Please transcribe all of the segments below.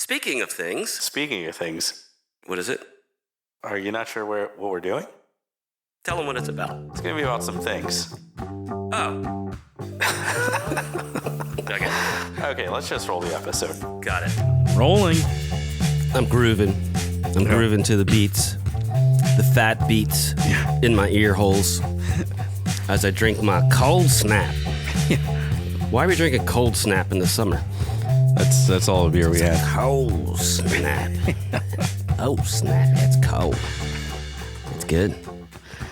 Speaking of things, What is it? Are you not sure what we're doing? Tell them what it's about. It's going to be about some things. Oh. Okay, let's just roll the episode. Got it. Rolling. I'm grooving. I'm grooving to the beats. The fat beats in my ear holes as I drink my cold snap. Why are we drinking cold snap in the summer? That's all the beer we have. Cold snap. Oh, snap. It's cold. It's good.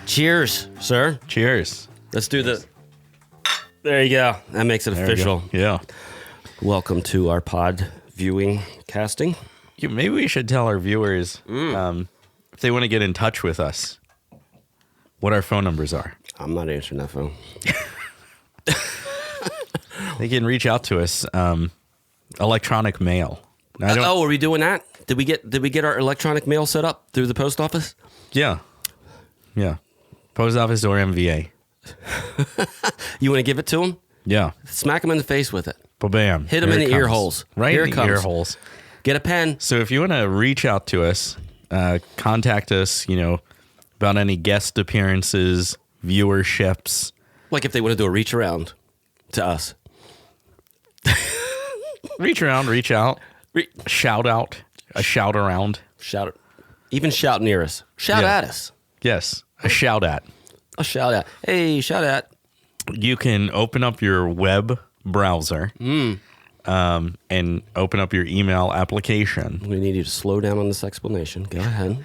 Cheers, sir. Cheers. Let's do the... There you go. That makes it official. Yeah. Welcome to our pod viewing casting. Maybe we should tell our viewers if they want to get in touch with us, what our phone numbers are. I'm not answering that phone. They can reach out to us. Electronic mail. Are we doing that? Did we get our electronic mail set up through the post office? Yeah. Post office or MVA. You want to give it to him? Yeah. Smack him in the face with it. Bam. Hit him in the ear holes. Right Here in it the comes. ear holes. Get a pen. So if you want to reach out to us, contact us, about any guest appearances, viewerships. Like if they want to do a reach around to us. Reach around, reach out. Shout out. A shout around. Shout it. Even shout near us. Shout Yeah. at us. Yes. A shout at. A shout at. Hey, shout at. You can open up your web browser and open up your email application. We need you to slow down on this explanation. Go ahead.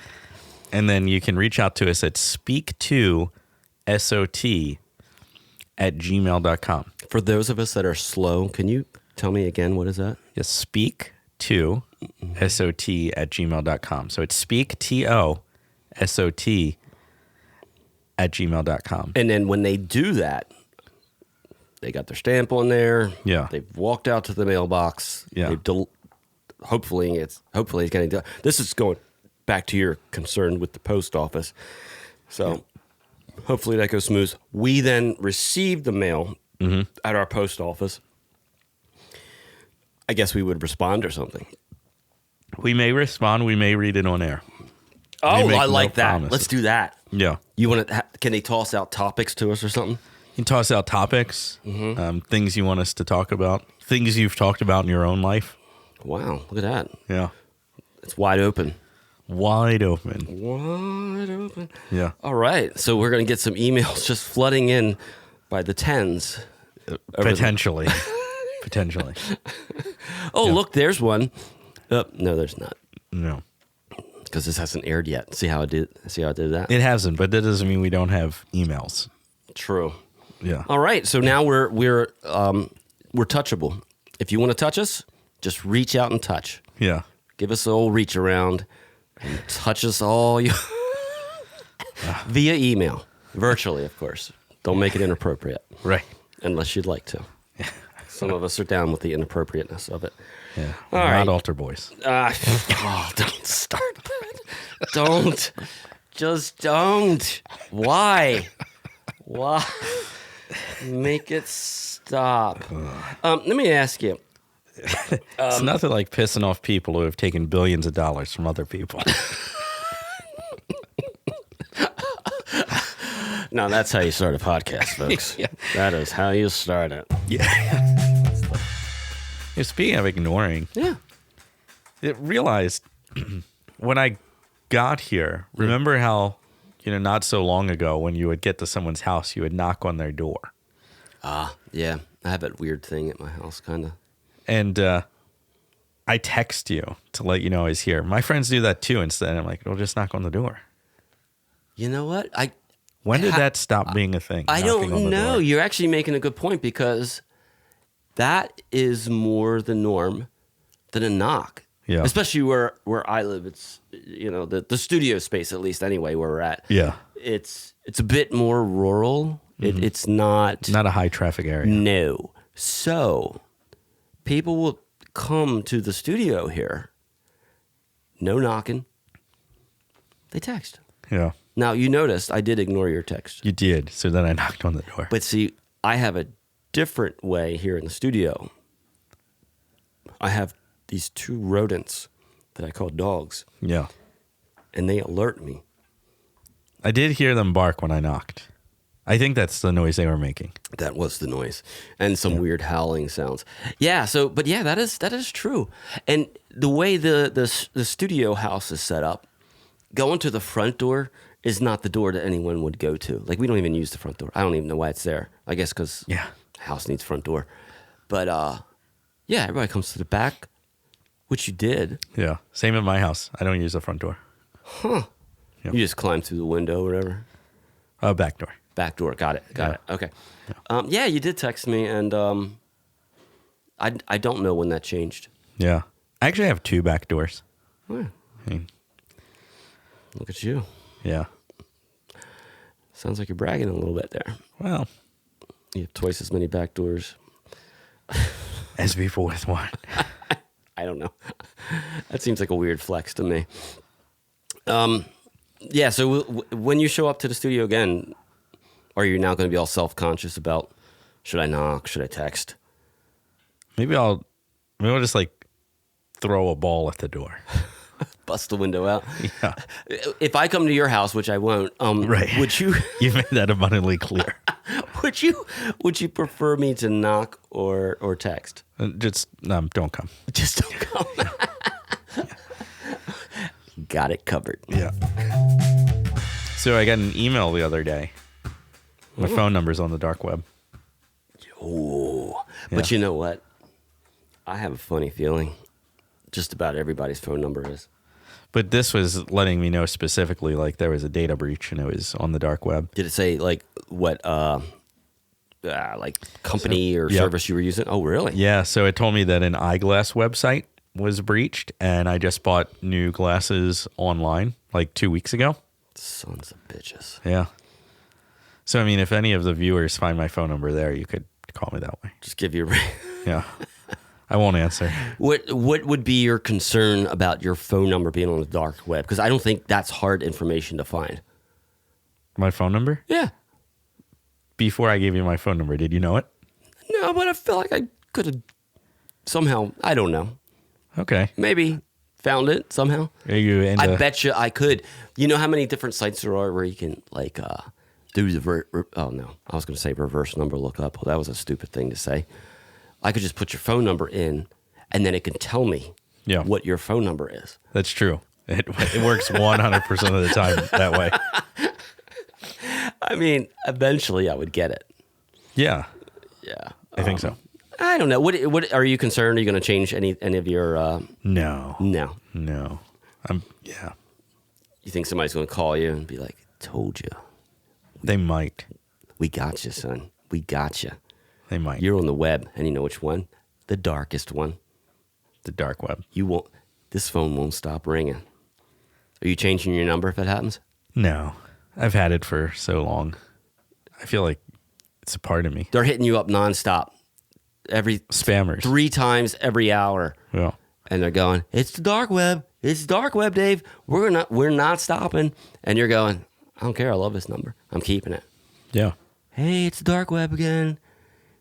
And then you can reach out to us at speak2SOT@gmail.com. For those of us that are slow, can you tell me again, what is that? Yes, speak2SOT@gmail.com. So it's speak2SOT@gmail.com. And then when they do that, they got their stamp on there. Yeah. They've walked out to the mailbox. Yeah. Hopefully it's getting done. This is going back to your concern with the post office. So hopefully that goes smooth. We then receive the mail at our post office. I guess we would respond or something. We may respond. We may read it on air. Oh, make I no like that. promises. Let's do that. Yeah. You want to? Can they toss out topics to us or something? You can toss out topics, things you want us to talk about, things you've talked about in your own life. Wow, look at that. Yeah. It's wide open. Wide open. Wide open. Yeah. All right. So we're going to get some emails just flooding in by the tens. Potentially. Potentially. Oh, look, there's one. No, there's not. No. Because this hasn't aired yet. See how I did that? It hasn't, but that doesn't mean we don't have emails. True. Yeah. All right. So now we're touchable. If you want to touch us, just reach out and touch. Yeah. Give us an old reach around and touch us all you via email, virtually, of course. Don't make it inappropriate, Right. unless you'd like to. Some of us are down with the inappropriateness of it. Yeah. All Not right. altar boys. Don't start that. Don't. Just don't. Why? Make it stop. Let me ask you. It's nothing like pissing off people who have taken billions of dollars from other people. No, that's how you start a podcast, folks. Yeah. That is how you start it. Yeah. Speaking of ignoring, Yeah. I realized when I got here, remember how, not so long ago when you would get to someone's house, you would knock on their door. Yeah. I have that weird thing at my house, kind of. And I text you to let you know I was here. My friends do that too instead. I'm like, well, just knock on the door. You know what? When did that stop being a thing? I knocking on don't the know. door? You're actually making a good point because that is more the norm than a knock. Yeah. Especially where I live. It's, the studio space, at least anyway, where we're at. Yeah. It's a bit more rural. It's not. Not a high traffic area. No. So people will come to the studio here. No knocking. They text. Yeah. Now, you noticed I did ignore your text. You did. So then I knocked on the door. But see, I have a different way here in the studio. I have these two rodents that I call dogs, Yeah. and they alert me. I did hear them bark when I knocked. I think that's the noise they were making. That was the noise, and some weird howling sounds. Yeah. So, but yeah, that is true. And the way the studio house is set up, going to the front door is not the door that anyone would go to. Like, we don't even use the front door. I don't even know why it's there. I guess because the house needs front door. But yeah, everybody comes to the back, which you did. Yeah. Same at my house. I don't use the front door. Huh. Yep. You just climb through the window or whatever. Back door. Back door. Got it. Okay. Yeah, you did text me, and I don't know when that changed. Yeah. I actually have 2 back doors. Yeah. I mean, Look at you. yeah. Sounds like you're bragging a little bit there. Well, You have twice as many back doors. as people with one. I don't know. That seems like a weird flex to me. Yeah, so when you show up to the studio again, are you now going to be all self-conscious about, should I knock, should I text? Maybe I'll just like throw a ball at the door. Bust the window out? Yeah. If I come to your house, which I won't, Right. would you You made that abundantly clear. would you prefer me to knock or text? Just don't come. Just don't come. Got it covered. Yeah. So I got an email the other day. My phone number's on the dark web. Oh, but Yeah. you know what? I have a funny feeling. Just about everybody's phone number is. But this was letting me know specifically, like, there was a data breach and it was on the dark web. Did it say like what like company or Yep. service you were using? Oh, really? Yeah, so it told me that an eyeglass website was breached, and I just bought new glasses online like 2 weeks ago. Sons of bitches. Yeah. So, I mean, if any of the viewers find my phone number there, you could call me that way. Just give you a ring. Yeah. I won't answer. What would be your concern about your phone number being on the dark web? Because I don't think that's hard information to find. My phone number? Yeah. Before I gave you my phone number, did you know it? No, but I feel like I could have somehow, I don't know, Okay. maybe found it somehow. Are you into... I bet you I could. You know how many different sites there are where you can like do the oh no, I was going to say reverse number lookup. Well, that was a stupid thing to say. I could just put your phone number in, and then it can tell me what your phone number is. That's true. It works 100% of the time that way. I mean, eventually I would get it. Yeah, Yeah, I think so. I don't know. What are you concerned? Are you going to change any of your? No. No. Yeah. You think somebody's going to call you and be like, "Told you, They might. we got you, son. We got you. They might. You're on the web, and you know which one? The darkest one. The dark web. You won't. This phone won't stop ringing. Are you changing your number if that happens? No. I've had it for so long. I feel like it's a part of me. They're hitting you up nonstop, every Spammers. 3 times every hour, Yeah. and they're going, "It's the dark web. It's the dark web, Dave. We're not stopping." And you're going, "I don't care. I love this number. I'm keeping it." Yeah. Hey, it's the dark web again.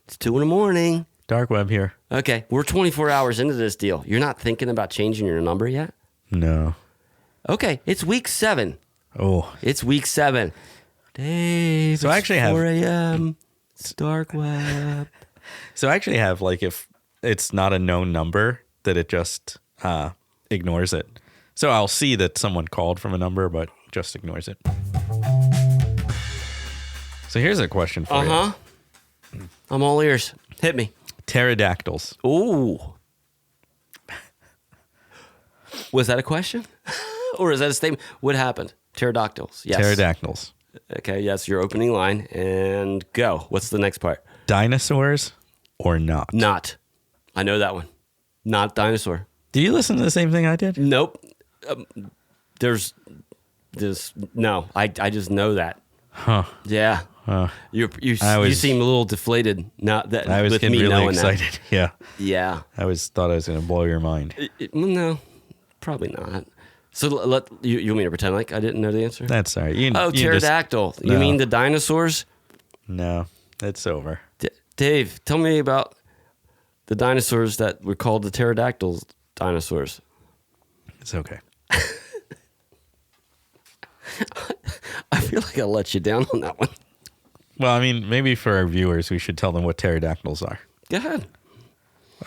It's 2 a.m. Dark web here. Okay, we're 24 hours into this deal. You're not thinking about changing your number yet? No. Okay, it's week 7. Oh. It's week 7. Dave, So I it's actually have- 4 a.m. It's dark web. So I actually have, like, if it's not a known number, that it just ignores it. So I'll see that someone called from a number, but just ignores it. So here's a question for you. Uh-huh. I'm all ears. Hit me. Pterodactyls. Ooh. Was that a question? Or is that a statement? What happened? Pterodactyls. Yes. Pterodactyls. Okay, yes, your opening line. And go. What's the next part? Dinosaurs or not? Not. I know that one. Not dinosaur. Did you listen to the same thing I did? Nope. There's no. I just know that. Huh. Yeah. You seem a little deflated. Not that I was with getting me really knowing excited. Yeah. That. Yeah. Thought I was going to blow your mind. No, probably not. So you want me to pretend like I didn't know the answer? That's all right. You Pterodactyl. just- You no. mean the dinosaurs? No, it's over. Dave, tell me about the dinosaurs that were called the pterodactyls. dinosaurs. It's okay. I feel like I let you down on that one. Well, I mean, maybe for our viewers, we should tell them what pterodactyls are. Go ahead.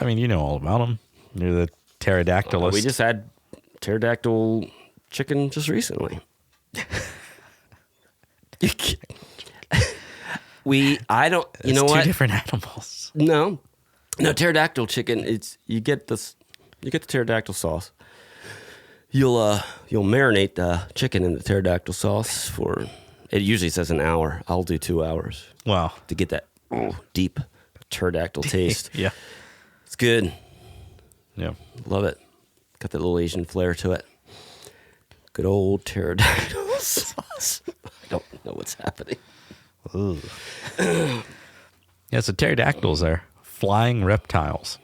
I mean, you know all about them. You're the pterodactylist. We just had pterodactyl chicken just recently. I don't. You know It's what? Two different animals. No, pterodactyl chicken. You get the pterodactyl sauce. You'll marinate the chicken in the pterodactyl sauce for. It usually says an hour. I'll do 2 hours. Wow. To get that deep pterodactyl taste. Yeah. It's good. Yeah. Love it. Got that little Asian flair to it. Good old pterodactyl sauce. I don't know what's happening. Yeah, so pterodactyls are flying reptiles.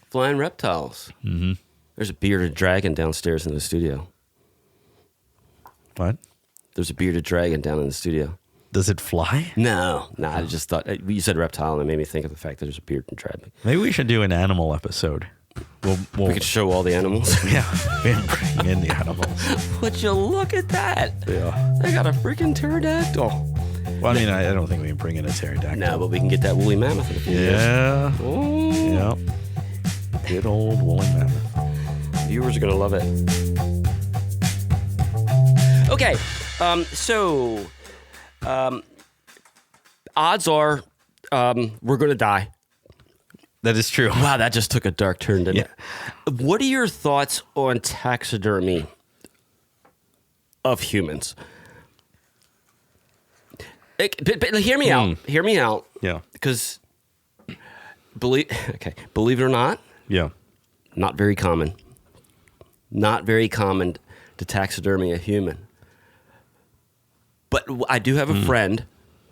Flying reptiles. Mm-hmm. There's a bearded dragon downstairs in the studio. What? There's a bearded dragon down in the studio. Does it fly? No. I just thought you said reptile, and it made me think of the fact that there's a bearded dragon. Maybe we should do an animal episode. We could show all the animals. Yeah, we bring in the animals. Would you look at that? Yeah. They got a freaking pterodactyl. Well, I mean, I don't think we can bring in a pterodactyl. No, but we can get that woolly mammoth in a few years. Yeah. Oh. Yeah. Good old woolly mammoth. Viewers are going to love it. Okay. Odds are we're going to die. That is true. Wow, that just took a dark turn, didn't it? What are your thoughts on taxidermy of humans? But hear me out. Hear me out. Yeah. Because believe it or not, Yeah. not very common. Not very common to taxidermy a human. But I do have a friend.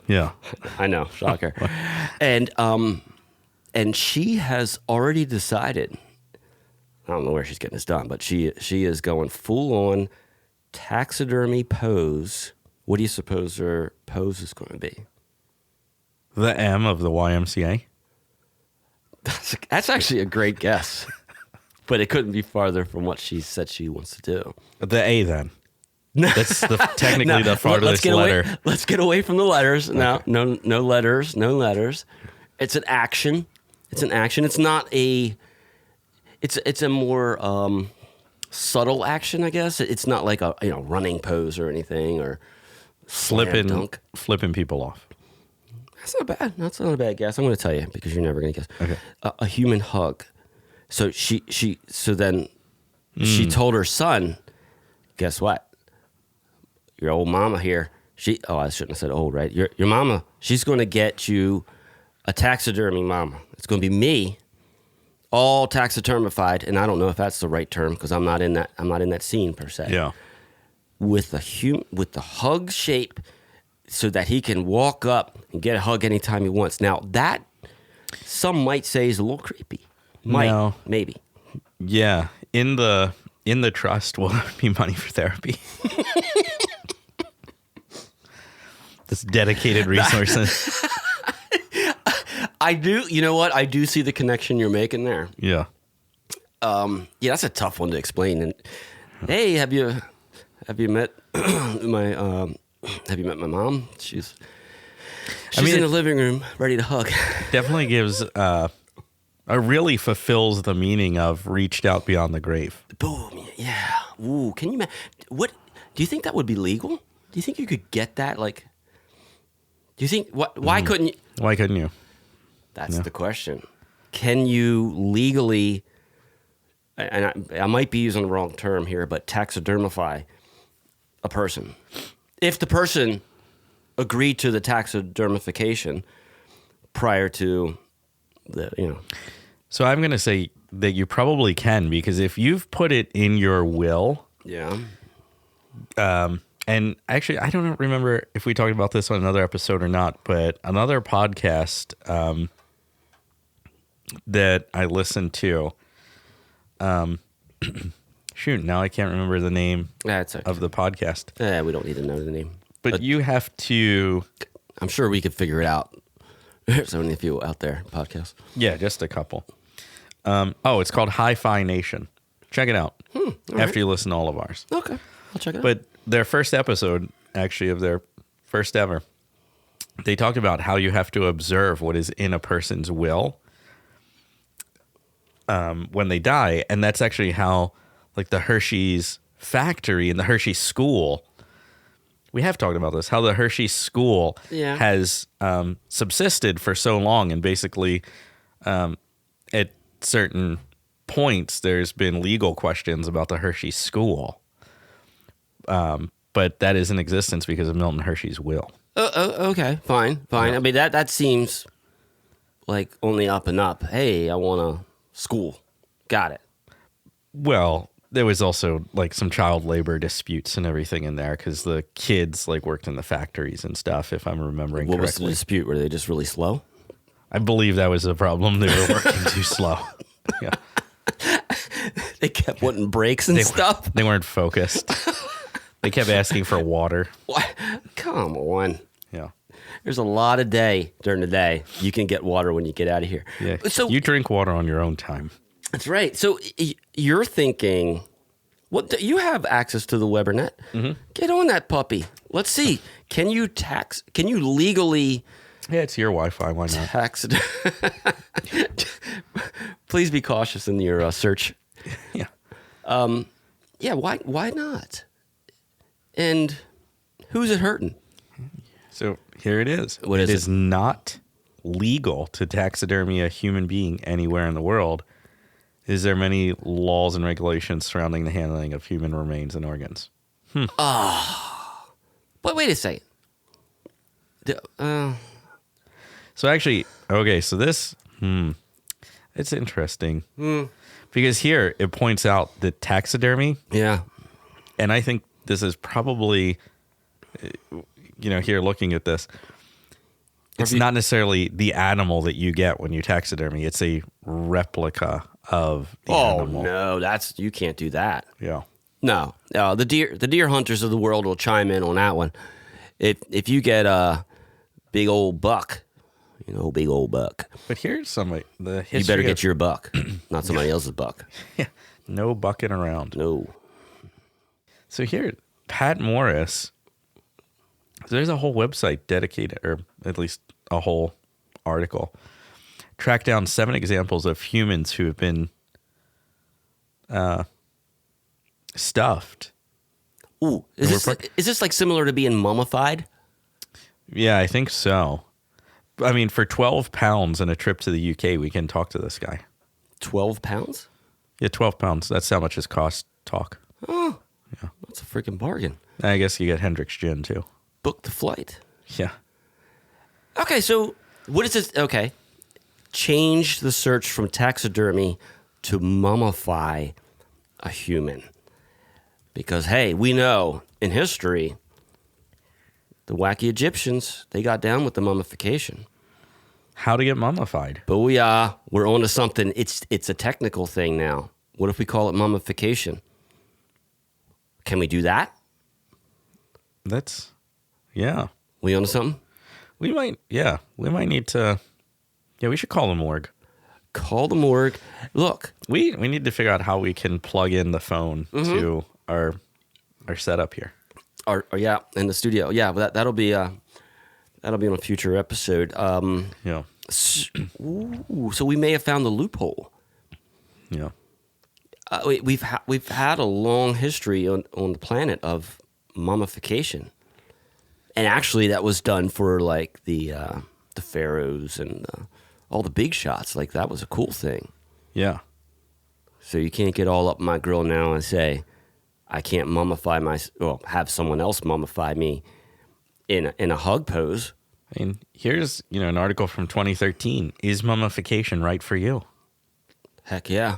Yeah. I know, shocker. And she has already decided. I don't know where she's getting this done, but she is going full on taxidermy pose. What do you suppose her pose is going to be? The M of the YMCA. That's actually a great guess, but it couldn't be farther from what she said she wants to do. The A then. That's technically the farthest letter. Let's get away from the letters. Okay. No letters. No letters. It's an action. It's an action. It's not a. It's a more subtle action, I guess. It's not like a running pose or anything or flipping people off. That's not bad. That's not a bad guess. I'm going to tell you because you're never going to guess. Okay. A human hug. So she told her son, guess what? Your old mama here. I shouldn't have said old, right? Your mama. She's going to get you a taxidermy mama. It's going to be me, all taxidermified, and I don't know if that's the right term because I'm not in that scene per se. Yeah. With the hug shape, so that he can walk up and get a hug anytime he wants. Now that some might say is a little creepy. Maybe. Yeah. In the trust will be money for therapy. This dedicated resources. I do. You know what? I do see the connection you're making there. Yeah. Yeah, that's a tough one to explain. And hey, have you met have you met my mom? She's in the living room, ready to hug. Definitely gives really fulfills the meaning of reached out beyond the grave. Boom. Yeah. Ooh. Can you? What do you think that would be legal? Do you think you could get that? Like, do you think why couldn't you? Why couldn't you? That's the question. Can you legally? And I might be using the wrong term here, but taxidermify a person. If the person agreed to the taxidermification prior to the. So I'm going to say that you probably can, because if you've put it in your will. Yeah. And actually, I don't remember if we talked about this on another episode or not, but another podcast that I listened to. Shoot, now I can't remember the name of the podcast. Yeah, we don't need to know the name. But you have to... I'm sure we could figure it out. There's only a few out there, podcasts. Yeah, just a couple. It's called Hi-Fi Nation. Check it out after you listen to all of ours. Okay, I'll check it out. But their first episode, actually, of their first ever, they talked about how you have to observe what is in a person's will when they die. And that's actually how, like, the Hershey's factory and the Hershey school, we have talked about this, how the Hershey school has subsisted for so long. And basically, at certain points, there's been legal questions about the Hershey school. But that is in existence because of Milton Hershey's will. Okay, fine. Yeah. I mean, that seems like only up and up. Hey, I want a school. Got it. Well, there was also like some child labor disputes and everything in there because the kids like worked in the factories and stuff, if I'm remembering What was correctly. the dispute? Were they just really slow? I believe that was the problem. They were working too slow. Yeah. They kept wanting breaks and stuff. They weren't focused. They kept asking for water. What? Come on. Yeah. There's a lot of day during the day. You can get water when you get out of here. Yeah. So You drink water on your own time. that's right. So you're thinking, what? You have access to the Webernet. Mm-hmm. Get on that puppy. Let's see. Can you legally Yeah, it's your Wi-Fi. Why not? tax it? Please be cautious in your search. Yeah. Yeah. Why not? And who's it hurting? So here it is. What is it? It is not legal to taxidermy a human being anywhere in the world. Is there many laws and regulations surrounding the handling of human remains and organs? But wait a second. So actually, okay, so this, it's interesting. Because here it points out that taxidermy, Yeah. and I think this is probably, here looking at this, it's not necessarily the animal that you get when you taxidermy. It's a replica of the animal. No, you can't do that. Yeah. No, the deer hunters of the world will chime in on that one. If you get a big old buck, big old buck, But here's the history. you better of- get your buck, not somebody else's buck. no bucking around. No. So here, Pat Morris, there's a whole website dedicated, or at least a whole article, tracked down 7 examples of humans who have been stuffed. Ooh, is this like similar to being mummified? Yeah, I think so. I mean, for 12 pounds and a trip to the UK, we can talk to this guy. 12 pounds? Yeah, 12 pounds. That's how much his costs talk. Oh, yeah, that's a freaking bargain. I guess you get Hendrick's gin, too. Book the flight. Yeah. Okay, so what is this? Okay. Change the search from taxidermy to mummify a human. Because, hey, we know in history, the wacky Egyptians, they got down with the mummification. How to get mummified. But we're on to something. It's a technical thing now. What if we call it mummification? Can we do that? Yeah. We on to something? We might need to, we should call the morgue. Call the morgue. Look. We need to figure out how we can plug in the phone to our setup here. Yeah, in the studio. Yeah, but that'll be on a future episode. Yeah. So we may have found the loophole. Yeah. We've had a long history on the planet of mummification, and actually that was done for like the pharaohs and all the big shots. Like that was a cool thing. Yeah. So you can't get all up my grill now and say I can't have someone else mummify me in a hug pose. I mean, here's, an article from 2013. Is mummification right for you? Heck yeah.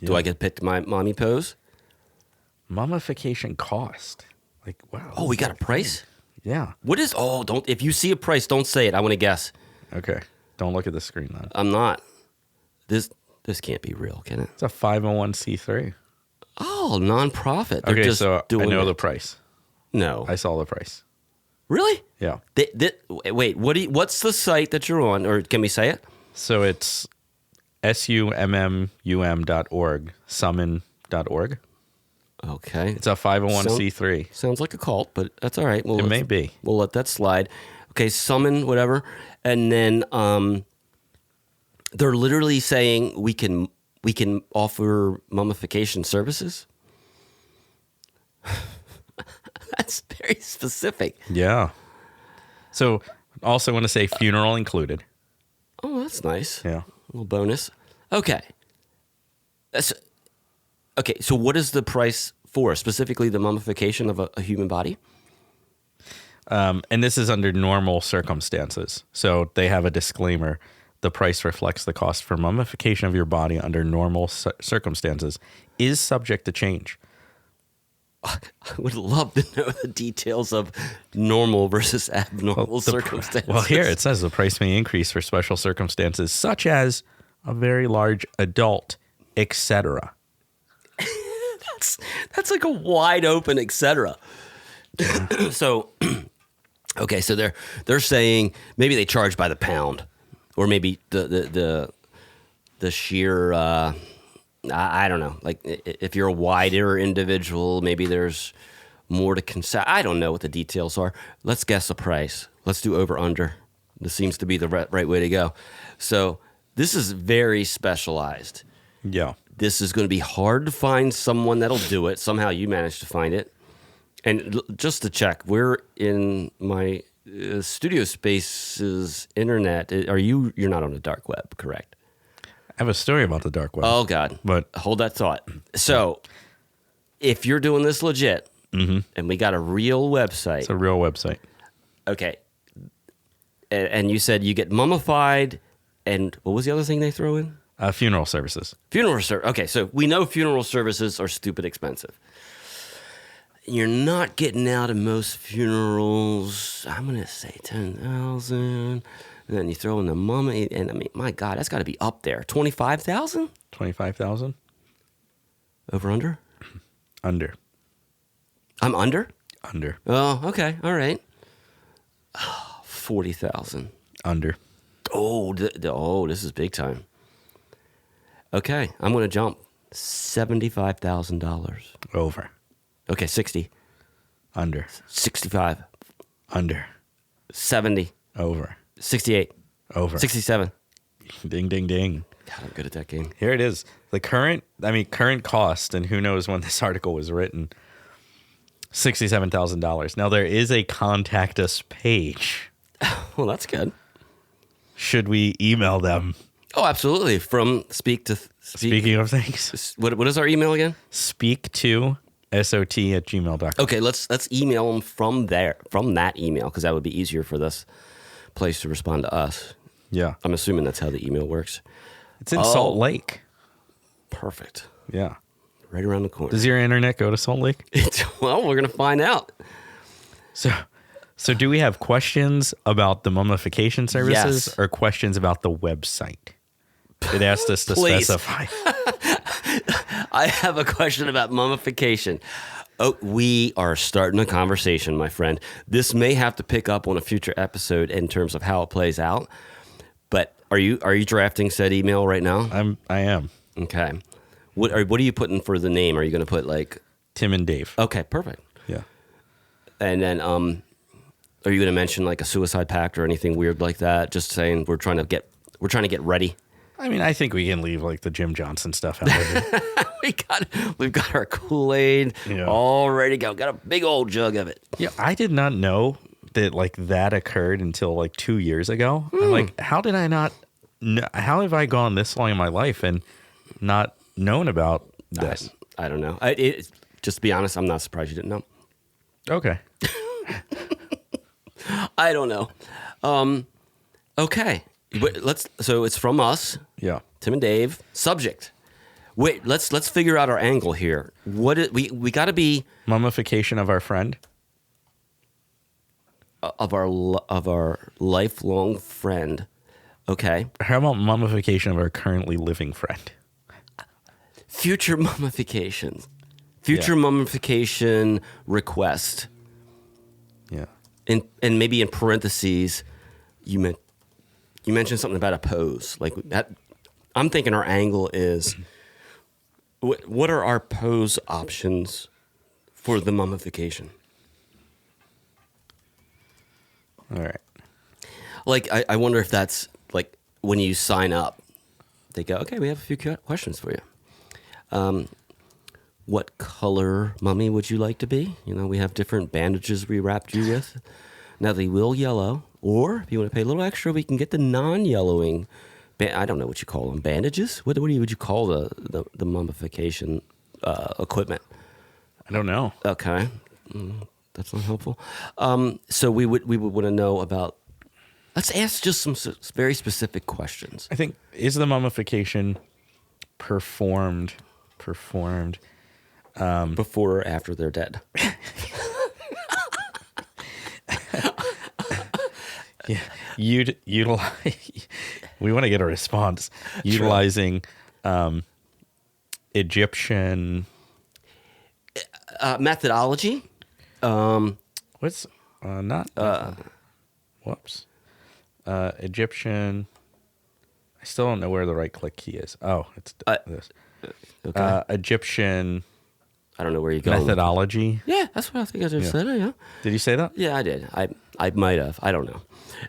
Do I get picked my mommy pose? Mummification cost. Like, wow. Oh, we got a price? Yeah. What is? Oh, don't. If you see a price, don't say it. I want to guess. Okay. Don't look at the screen then. I'm not. This can't be real, can it? It's a 501c3. Oh, nonprofit. They're Okay, just so I doing know it. the price. No. I saw the price. Really? Yeah. Wait. What's the site that you're on, or can we say it? So it's summum.org, mummies.org. Okay. It's a 501c3. Sounds like a cult, but that's all right. It may be. We'll let that slide. Okay, summon, whatever. And then they're literally saying we can offer mummification services. That's very specific. Yeah. So also want to say funeral included. Oh, that's nice. Yeah. A little bonus. Okay. Okay, so what is the price for? Specifically the mummification of a human body? And this is under normal circumstances. So they have a disclaimer. The price reflects the cost for mummification of your body under normal circumstances is subject to change. I would love to know the details of normal versus abnormal circumstances. Well, here it says the price may increase for special circumstances, such as a very large adult, etc. That's like a wide open etc. So, okay, so they're saying maybe they charge by the pound, or maybe the sheer. I don't know. Like if you're a wider individual, maybe there's more to consider. I don't know what the details are. Let's guess a price. Let's do over under. This seems to be the right way to go. So this is very specialized. Yeah. This is going to be hard to find someone that'll do it. Somehow you managed to find it. And just to check, we're in my studio space's internet. You're not on the dark web, correct? I have a story about the dark web. Oh, God. But hold that thought. So if you're doing this legit, and we got a real website. It's a real website. Okay. And you said you get mummified, and what was the other thing they throw in? Funeral services. Funeral service. Okay, so we know funeral services are stupid expensive. You're not getting out of most funerals. I'm going to say 10,000. And then you throw in the mummy, and I mean, my God, that's got to be up there. 25,000? 25,000? Over under? Under. I'm under? Under. Oh, okay. All right. 40,000. Under. Oh, this is big time. Okay, I'm going to jump. $75,000. Over. Okay, 60. Under. 65. Under. 70. Over. 68. Over. 67. Ding, ding, ding. God, I'm good at that game. Here it is. The current cost, and who knows when this article was written, $67,000. Now, there is a contact us page. Well, that's good. Should we email them? Oh, absolutely. From Speaking of things. What is our email again? Speak to SoT@gmail.com. Okay, let's email them from that email, because that would be easier for this place to respond to us. Yeah. I'm assuming that's how the email works. It's in Salt Lake. Perfect. Yeah. Right around the corner. Does your internet go to Salt Lake? Well, we're going to find out. So do we have questions about the mummification services Yes. or questions about the website? It asked us to Please. specify. I have a question about mummification. Oh, we are starting a conversation, my friend. This may have to pick up on a future episode in terms of how it plays out. But are you drafting said email right now? I am. Okay. What are you putting for the name? Are you going to put like Tim and Dave. Okay, perfect. Yeah. And then are you going to mention like a suicide pact or anything weird like that? Just saying we're trying to get ready. I mean, I think we can leave like the Jim Johnson stuff out of it. We've got our Kool-Aid all ready to go. Got a big old jug of it. Yeah, I did not know that like that occurred until like 2 years ago. I'm like, how did I not know? How have I gone this long in my life and not known about this? I don't know. Just to be honest, I'm not surprised you didn't know. Okay. I don't know. Okay. So it's from us. Yeah. Tim and Dave. Subject. Wait, let's figure out our angle here. We got to be Mummification of our friend. of our lifelong friend. Okay. How about mummification of our currently living friend? Future mummifications. Future mummification request. Yeah. And maybe in parentheses, you mentioned something about a pose. Like that, I'm thinking our angle is What are our pose options for the mummification? All right. Like, I wonder if that's like when you sign up, they go, okay, we have a few questions for you. What color mummy would you like to be? You know, we have different bandages we wrapped you with. Now they will yellow, or if you want to pay a little extra, we can get the non-yellowing. I don't know what you call them. Bandages? What would you call the mummification equipment? I don't know. Okay, that's not helpful. So we would want to know about. Let's ask just some very specific questions. I think, is the mummification performed Before or after they're dead? Yeah, utilize. We want to get a response utilizing Egyptian Methodology. What's not? Whoops. Egyptian. I still don't know where the right click key is. Oh, it's this. Okay. Egyptian. I don't know where you go. Methodology. Yeah, that's what I think I just said. Yeah. Did you say that? Yeah, I did. I might have. I don't know.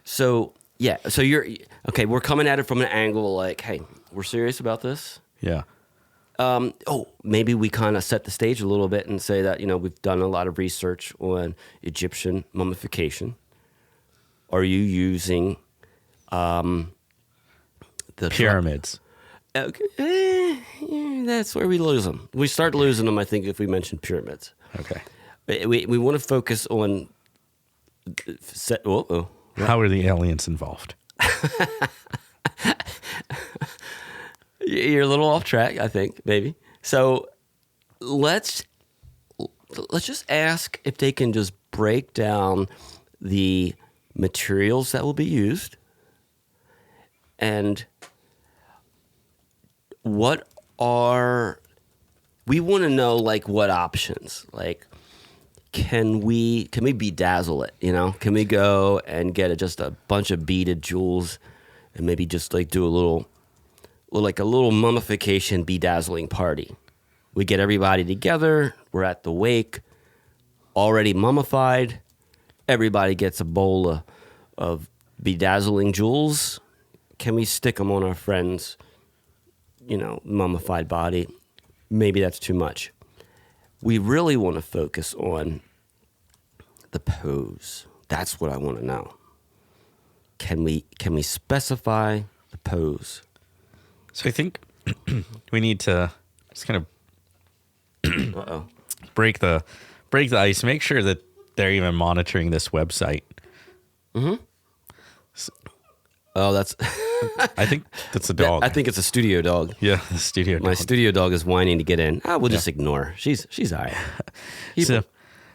So yeah. So you're okay. We're coming at it from an angle like, hey, we're serious about this. Yeah. Maybe we kind of set the stage a little bit and say that, you know, we've done a lot of research on Egyptian mummification. Are you using the Pyramids? Okay, that's where we lose them. We start losing them, I think, if we mention pyramids. Okay. We want to focus on. How are the aliens involved? You're a little off track, I think, maybe. So let's just ask if they can just break down the materials that will be used and we want to know, like, what options, like, can we bedazzle it, you know? Can we go and get just a bunch of beaded jewels and maybe just like do a little mummification bedazzling party? We get everybody together, we're at the wake, already mummified, everybody gets a bowl of bedazzling jewels. Can we stick them on our friends, you know, mummified body? Maybe that's too much. We really want to focus on the pose. That's what I want to know. Can we specify the pose? So I think we need to just kind of break the ice. Make sure that they're even monitoring this website. Mm-hmm. Oh, that's. I think that's a dog. I think it's a studio dog. Yeah, the studio dog. My studio dog is whining to get in. We'll just ignore her. She's all right.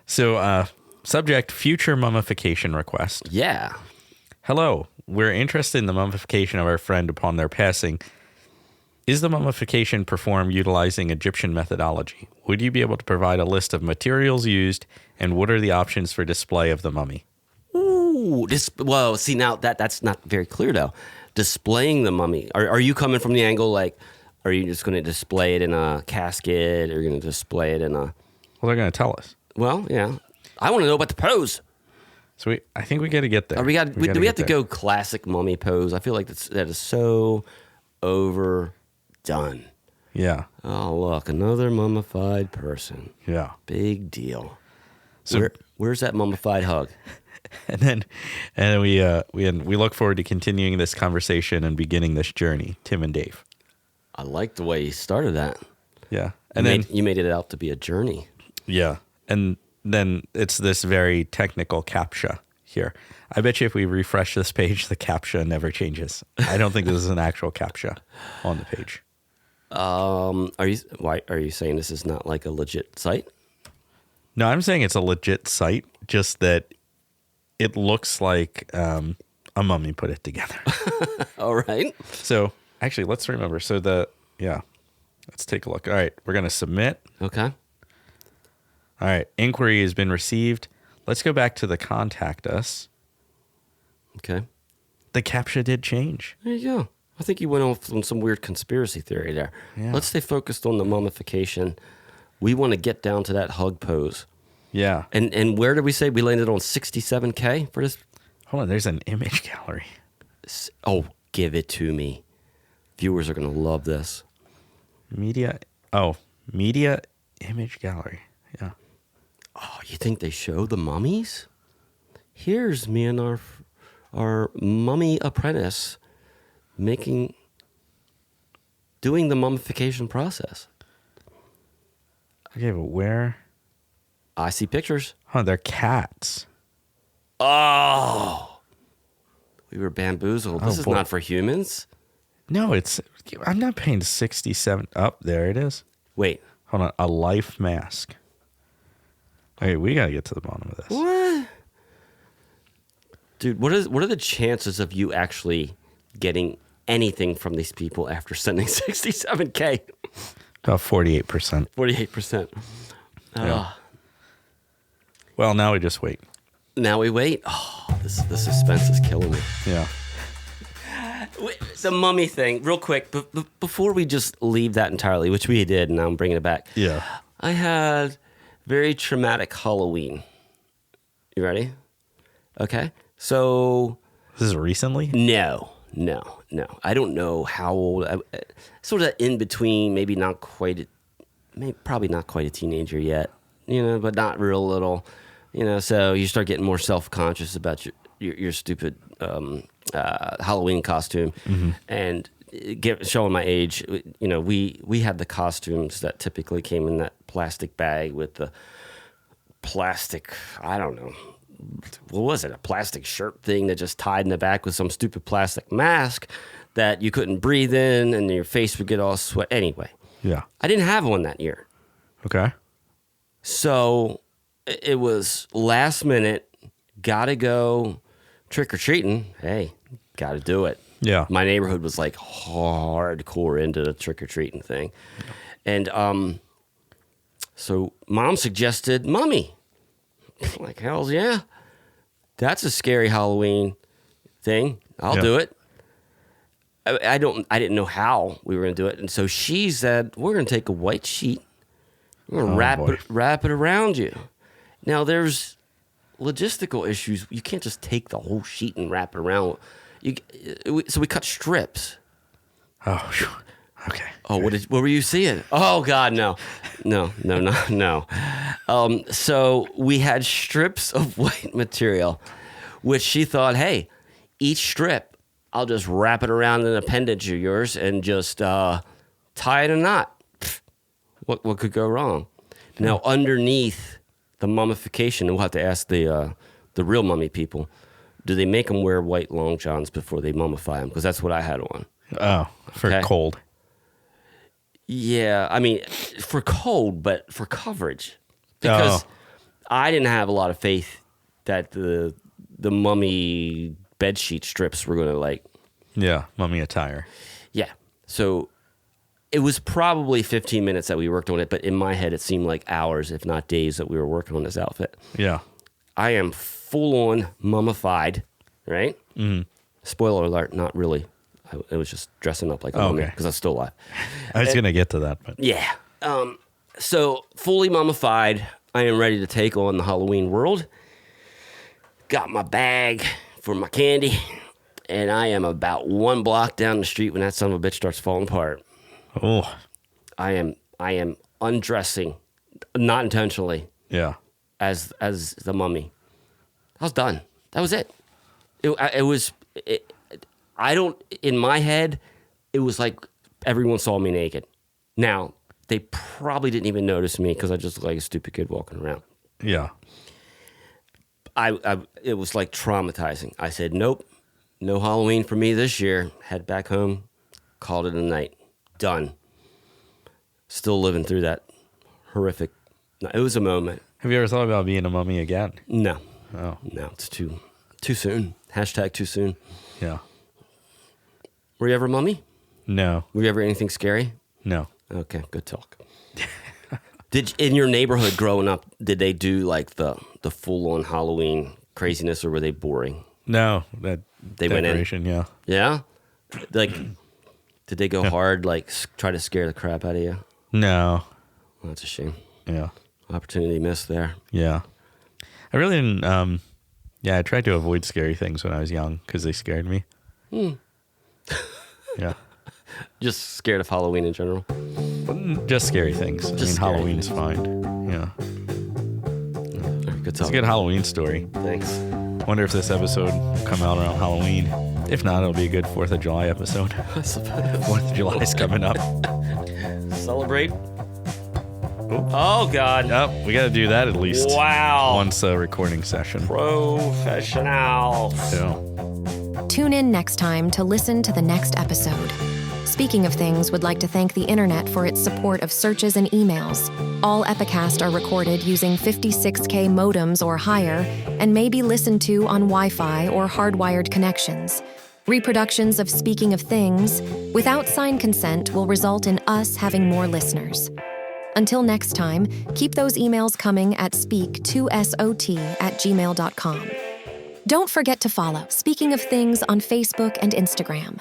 So, subject: future mummification request. Yeah. Hello, we're interested in the mummification of our friend upon their passing. Is the mummification performed utilizing Egyptian methodology? Would you be able to provide a list of materials used, and what are the options for display of the mummy? Ooh, well, see, now that's not very clear though. Displaying the mummy. Are you coming from the angle like, are you just going to display it in a casket, or are you going to display it in a? Well, they're going to tell us. Well, yeah. I want to know about the pose. So I think we got to get there. Do we have to go classic mummy pose? I feel like that is so overdone. Yeah. Oh, look, another mummified person. Yeah. Big deal. So where's that mummified hug? And then we look forward to continuing this conversation and beginning this journey, Tim and Dave. I like the way you started that. Yeah. And you made it out to be a journey. Yeah. And then it's this very technical CAPTCHA here. I bet you if we refresh this page, the CAPTCHA never changes. I don't think this is an actual CAPTCHA on the page. Are you saying this is not like a legit site? No, I'm saying it's a legit site, just that it looks like a mummy put it together. All right. So actually, let's remember. Let's take a look. All right, we're going to submit. Okay. All right, inquiry has been received. Let's go back to the contact us. Okay. The CAPTCHA did change. There you go. I think you went off on some weird conspiracy theory there. Yeah. Let's stay focused on the mummification. We want to get down to that hug pose. Yeah. And where did we say we landed on 67K for this? Hold on, there's an image gallery. Oh, give it to me. Viewers are going to love this. Media image gallery. Yeah. Oh, you think they show the mummies? Here's me and our mummy apprentice doing the mummification process. Okay, but where? I see pictures. Huh, they're cats. Oh, we were bamboozled. This is boy. not for humans. No, I'm not paying 67. Oh, there it is. Wait, Hold on, a life mask. Okay, we gotta get to the bottom of this. what? Dude, what are the chances of you actually getting anything from these people after sending 67K? About 48%. 48%. Yeah. Well, now we just wait. Now we wait. Oh, the suspense is killing me. Yeah. The mummy thing, real quick, before we just leave that entirely, which we did, and now I'm bringing it back. Yeah. I had very traumatic Halloween. You ready? Okay. So. This is recently? No. I don't know how old. Sort of in between, maybe not quite, probably not quite a teenager yet, but not real little, so you start getting more self-conscious about your stupid Halloween costume. Mm-hmm. And showing my age, we had the costumes that typically came in that plastic bag with the plastic, I don't know, what was it? A plastic shirt thing that just tied in the back with some stupid plastic mask that you couldn't breathe in and your face would get all sweat. Anyway. Yeah. I didn't have one that year. Okay. So it was last minute, gotta go trick-or-treating. Hey, gotta do it. Yeah. My neighborhood was like hardcore into the trick-or-treating thing. And so mom suggested Mummy. Like, hells yeah. That's a scary Halloween thing. I'll do it. I didn't know how we were going to do it. And so she said, we're going to take a white sheet. We're going to wrap it around you. Now, there's logistical issues. You can't just take the whole sheet and wrap it around. So we cut strips. Oh, okay. Oh, what were you seeing? Oh, God, no. No. So we had strips of white material, which she thought, hey, each strip, I'll just wrap it around an appendage of yours and just tie it in a knot. What could go wrong? Now, underneath the mummification, and we'll have to ask the real mummy people, do they make them wear white long johns before they mummify them? Because that's what I had on. Oh, for cold. Yeah, I mean, for cold, but for coverage. Because I didn't have a lot of faith that the mummy bedsheet strips were going to Yeah, mummy attire. Yeah. So it was probably 15 minutes that we worked on it, but in my head it seemed like hours, if not days, that we were working on this outfit. Yeah. I am full-on mummified, right? Mm-hmm. Spoiler alert, not really. It was just dressing up like a mummy because I was still alive. I was going to get to that. But yeah. So fully mummified, I am ready to take on the Halloween world. Got my bag for my candy, and I am about 1 block down the street when that son of a bitch starts falling apart. Oh. I am undressing, not intentionally. Yeah. As the mummy. I was done. That was it. In my head, it was like everyone saw me naked. Now, they probably didn't even notice me because I just looked like a stupid kid walking around. Yeah. It was like traumatizing. I said, nope, no Halloween for me this year. Head back home, called it a night. Done. Still living through that horrific. It was a moment. Have you ever thought about being a mummy again? No. Oh. No, it's too soon. # too soon. Yeah. Were you ever a mummy? No. Were you ever anything scary? No. Okay, good talk. In your neighborhood growing up, did they do like the full-on Halloween craziness, or were they boring? No. That they went in. Yeah. Yeah? Like Did they go hard, like try to scare the crap out of you? No. Well, that's a shame. Yeah. Opportunity missed there. Yeah. I really didn't, I tried to avoid scary things when I was young because they scared me. Yeah. Just scared of Halloween in general. Just scary things. Just Halloween's fine. Yeah. Good It's a good Halloween story. Thanks. Wonder if this episode will come out around Halloween. If not, it'll be a good 4th of July episode. I suppose. 4th of July's coming up. Celebrate. Oh, God. Yep, we got to do that at least. Wow. Once a recording session. Professional. Yeah. Tune in next time to listen to the next episode. Speaking of Things would like to thank the internet for its support of searches and emails. All Epicast are recorded using 56K modems or higher and may be listened to on Wi-Fi or hardwired connections. Reproductions of Speaking of Things, without signed consent, will result in us having more listeners. Until next time, keep those emails coming at speak2sot@gmail.com. Don't forget to follow Speaking of Things on Facebook and Instagram.